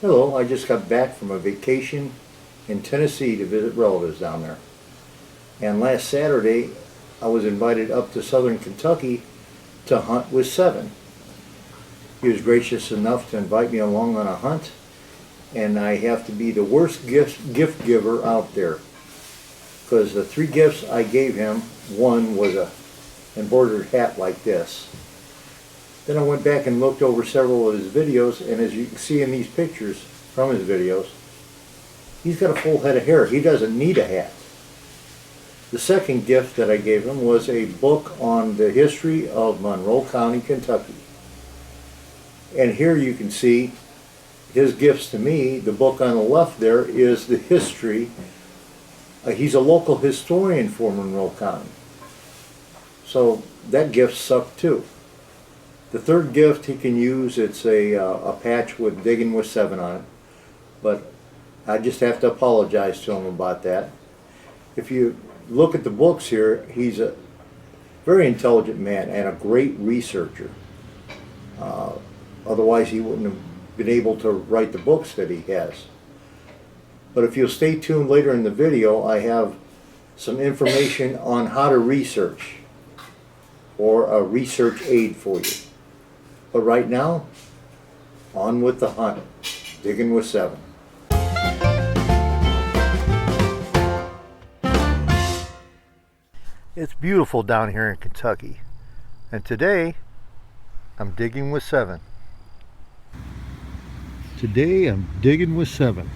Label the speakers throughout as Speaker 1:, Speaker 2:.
Speaker 1: Hello, I just got back from a vacation in Tennessee to visit relatives down there. And last Saturday, I was invited up to southern Kentucky to hunt with Seven. He was gracious enough to invite me along on a hunt, and I have to be the worst gift giver out there. Because the 3 gifts I gave him, one was a embroidered hat like this. Then I went back and looked over several of his videos, and as you can see in these pictures from his videos, he's got a full head of hair. He doesn't need a hat. The second gift that I gave him was a book on the history of Monroe County, Kentucky. And here you can see his gifts to me. The book on the left there is the history. He's a local historian for Monroe County. So that gift sucked too. The third gift he can use, it's a patch with Diggin With 7 on it, but I just have to apologize to him about that. If you look at the books here, he's a very intelligent man and a great researcher. Otherwise he wouldn't have been able to write the books that he has. But if you'll stay tuned later in the video, I have some information on how to research, or a research aid for you. But right now, on with the hunt. Diggin With 7. It's beautiful down here in Kentucky. And today, I'm digging with 7. Today, I'm digging with 7.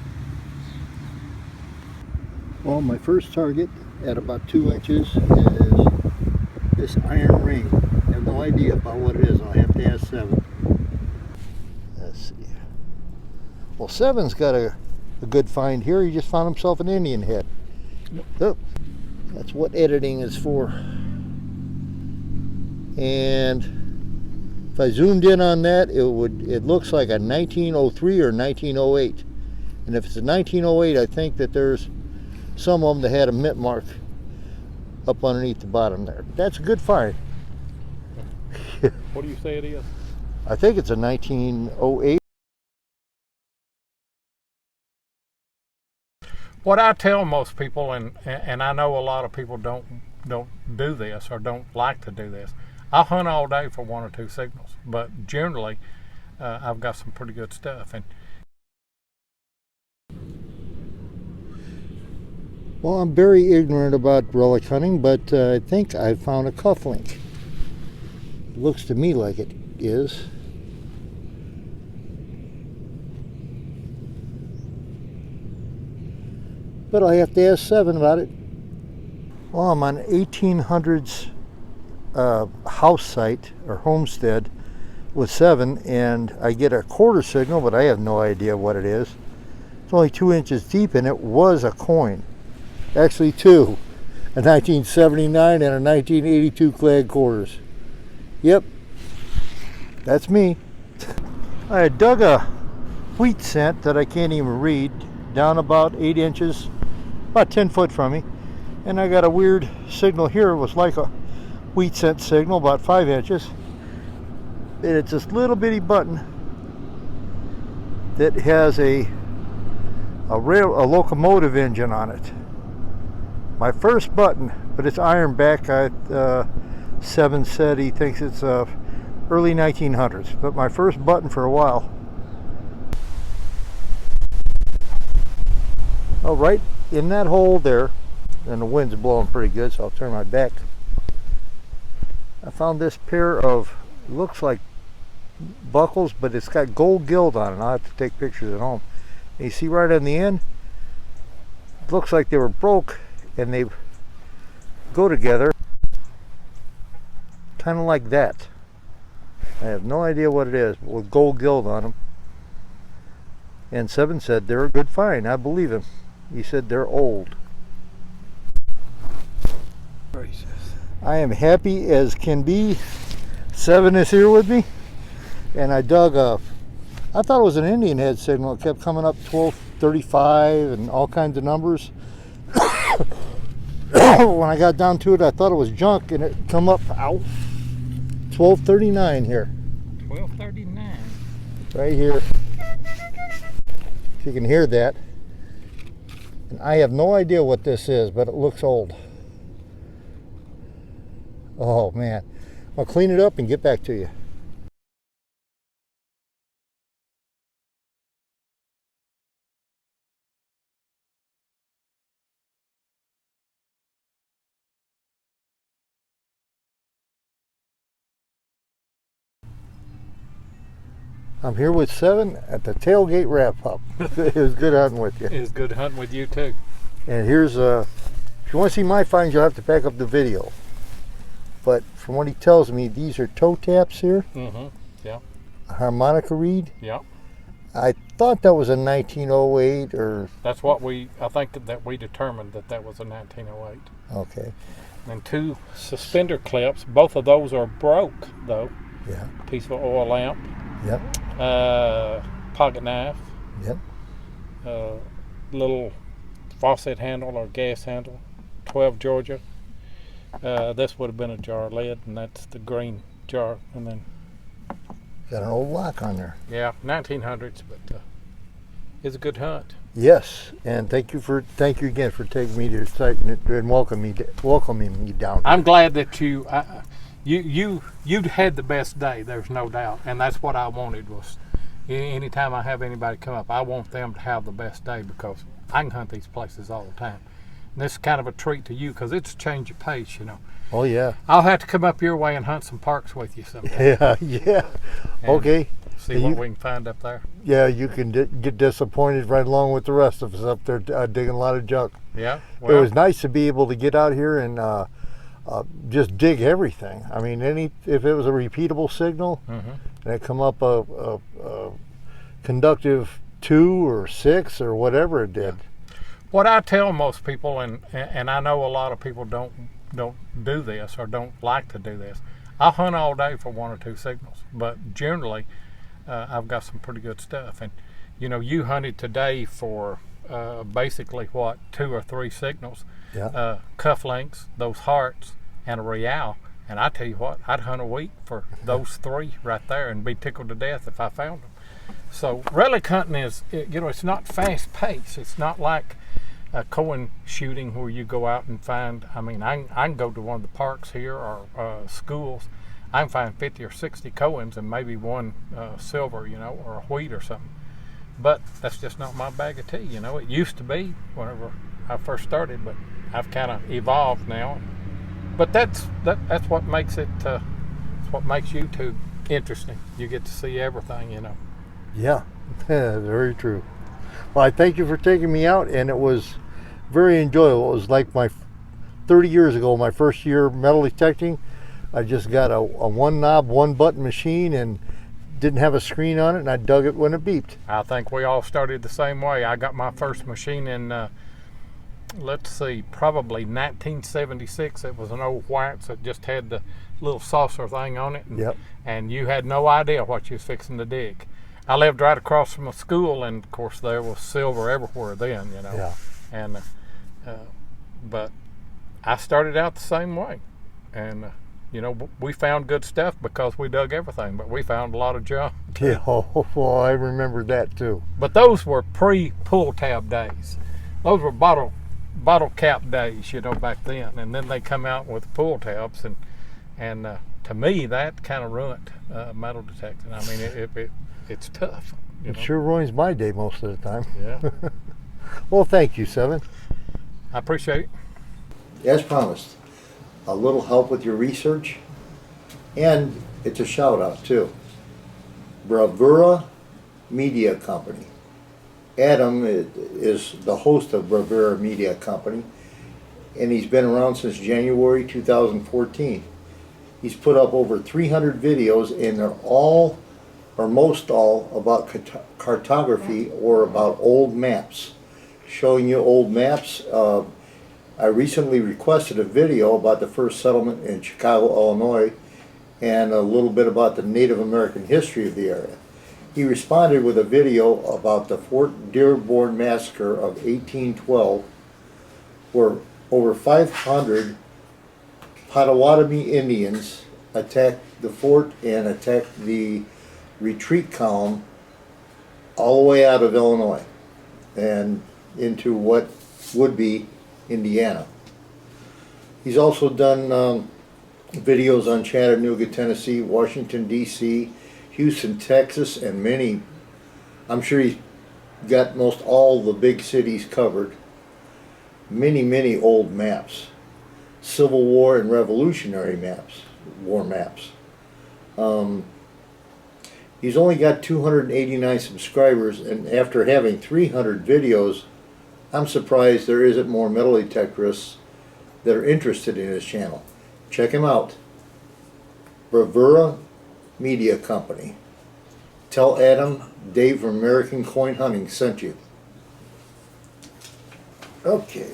Speaker 1: Well, my first target at about 2 inches is this iron ring. I have no idea about what it is. I'll have to ask 7. Let's see. Well, 7's got a good find here. He just found himself an Indian head. Oh, that's what editing is for. And if I zoomed in on that, it looks like a 1903 or 1908. And if it's a 1908, I think that there's some of them that had a mint mark up underneath the bottom there. That's a good find.
Speaker 2: What do you say it is?
Speaker 1: I think it's a 1908.
Speaker 2: What I tell most people, and I know a lot of people don't do this or don't like to do this. I'll hunt all day for 1 or 2 signals, but generally I've got some pretty good stuff. And
Speaker 1: well, I'm very ignorant about relic hunting, but I think I found a cufflink. It looks to me like it is. But I have to ask 7 about it. Well, I'm on 1800s house site or homestead with 7, and I get a quarter signal, but I have no idea what it is. It's only 2 inches deep, and it was a coin. Actually 2, a 1979 and a 1982 clad quarters. Yep, that's me. I had dug a wheat scent that I can't even read down about 8 inches, about 10 foot from me, and I got a weird signal here. It was like a wheat scent signal, about 5 inches, and it's this little bitty button that has a locomotive engine on it. My first button, but it's iron back. 7 said he thinks it's early 1900s, but my first button for a while. Oh, right in that hole there, and the wind's blowing pretty good, so I'll turn my back. I found this pair of, looks like buckles, but it's got gold gilt on it. I'll have to take pictures at home. And you see right on the end, it looks like they were broke, and they go together kind of like that. I have no idea what it is, with gold gilt on them. And 7 said they're a good find. I believe him. He said they're old.
Speaker 2: gracious.
Speaker 1: I am happy as can be. 7 is here with me, and I dug a, I thought it was an Indian head signal. It kept coming up 1235 and all kinds of numbers. When I got down to it, I thought it was junk, and it come up, ow, 1239 here.
Speaker 2: 1239.
Speaker 1: Right here. if you can hear that. And I have no idea what this is, but it looks old. Oh man. I'll clean it up and get back to you. I'm here with Seven at the Tailgate wrap-up. It was good hunting with you.
Speaker 2: It was good hunting with you too.
Speaker 1: And here's if you want to see my finds, you'll have to back up the video. But from what he tells me, these are toe taps here.
Speaker 2: Mm-hmm. Yeah.
Speaker 1: A harmonica reed.
Speaker 2: Yeah.
Speaker 1: I thought that was a 1908 or.
Speaker 2: That's what I think that we determined that was a 1908.
Speaker 1: Okay.
Speaker 2: And 2 suspender clips. Both of those are broke though.
Speaker 1: Yeah.
Speaker 2: Piece of oil lamp.
Speaker 1: Yep.
Speaker 2: Pocket knife.
Speaker 1: Yep.
Speaker 2: Little faucet handle or gas handle. 12 Georgia. This would have been a jar lid, and that's the green jar. And then
Speaker 1: Got an old lock on there.
Speaker 2: yeah, 1900s, but it's a good hunt.
Speaker 1: Yes, and thank you again for taking me to your site and welcoming me down.
Speaker 2: I'm glad that you had the best day. There's no doubt, and that's what I wanted. Was anytime I have anybody come up, I want them to have the best day because I can hunt these places all the time. And this is kind of a treat to you because it's a change of pace, you know.
Speaker 1: Oh yeah.
Speaker 2: I'll have to come up your way and hunt some parks with you sometime.
Speaker 1: Yeah.
Speaker 2: And
Speaker 1: okay.
Speaker 2: See what we can find up there.
Speaker 1: Yeah, you can get disappointed right along with the rest of us up there digging a lot of junk.
Speaker 2: Yeah.
Speaker 1: Well, it was nice to be able to get out here and just dig everything. I mean, if it was a repeatable signal,
Speaker 2: Mm-hmm.
Speaker 1: and it come up a conductive 2 or 6 or whatever it did.
Speaker 2: What I tell most people, and I know a lot of people don't do this or don't like to do this. I hunt all day for 1 or 2 signals, but generally I've got some pretty good stuff. And you know, you hunted today for basically what 2 or 3 signals,
Speaker 1: Yeah.
Speaker 2: cufflinks, those hearts, and a Reale. And I tell you what, I'd hunt a week for those 3 right there and be tickled to death if I found them. So relic hunting is, you know, it's not fast paced. It's not like coin shooting where you go out and find. I mean, I can go to one of the parks here or schools. I can find 50 or 60 coins and maybe 1 SiLvEr, you know, or a wheat or something. But that's just not my bag of tea, you know. It used to be whenever I first started, but I've kind of evolved now. But that's what makes it. It's what makes YouTube interesting. You get to see everything, you know.
Speaker 1: Yeah, very true. Well, I thank you for taking me out, and it was very enjoyable. It was like my 30 years ago, my first year metal detecting. I just got a 1 knob, 1 button machine and didn't have a screen on it, and I dug it when it beeped.
Speaker 2: I think we all started the same way. I got my first machine in, let's see, probably 1976. It was an old White's that just had the little saucer thing on it, and,
Speaker 1: Yep.
Speaker 2: and you had no idea what you was fixing to dig. I lived right across from a school, and of course there was SiLvEr everywhere then, you know.
Speaker 1: Yeah.
Speaker 2: And but I started out the same way, and you know, we found good stuff because we dug everything, but we found a lot of junk.
Speaker 1: Yeah, well, I remember that too.
Speaker 2: But those were pre-pull tab days. Those were bottle cap days, you know, back then. And then they come out with pull tabs, and to me that kind of ruined metal detecting. I mean, it's tough.
Speaker 1: It sure ruins my day most of the time.
Speaker 2: Yeah.
Speaker 1: Well, thank you, Seven.
Speaker 2: I appreciate it.
Speaker 1: As promised, a little help with your research, and it's a shout out too. Bravura Media Company. Adam is the host of Bravura Media Company, and he's been around since January 2014. He's put up over 300 videos, and they're all, or most all, about cartography or about old maps, showing you old maps. I recently requested a video about the first settlement in Chicago, Illinois, and a little bit about the Native American history of the area. He responded with a video about the Fort Dearborn Massacre of 1812, where over 500 Potawatomi Indians attacked the fort and attacked the retreat column all the way out of Illinois. and into what would be Indiana. He's also done videos on Chattanooga, Tennessee, Washington, D.C., Houston, Texas, and many. I'm sure he's got most all the big cities covered. Many old maps. Civil War and Revolutionary maps, war maps. He's only got 289 subscribers, and after having 300 videos, I'm surprised there isn't more metal detectorists that are interested in his channel. Check him out. Bravura Media Company. Tell Adam Dave from American Coin Hunting sent you. Okay.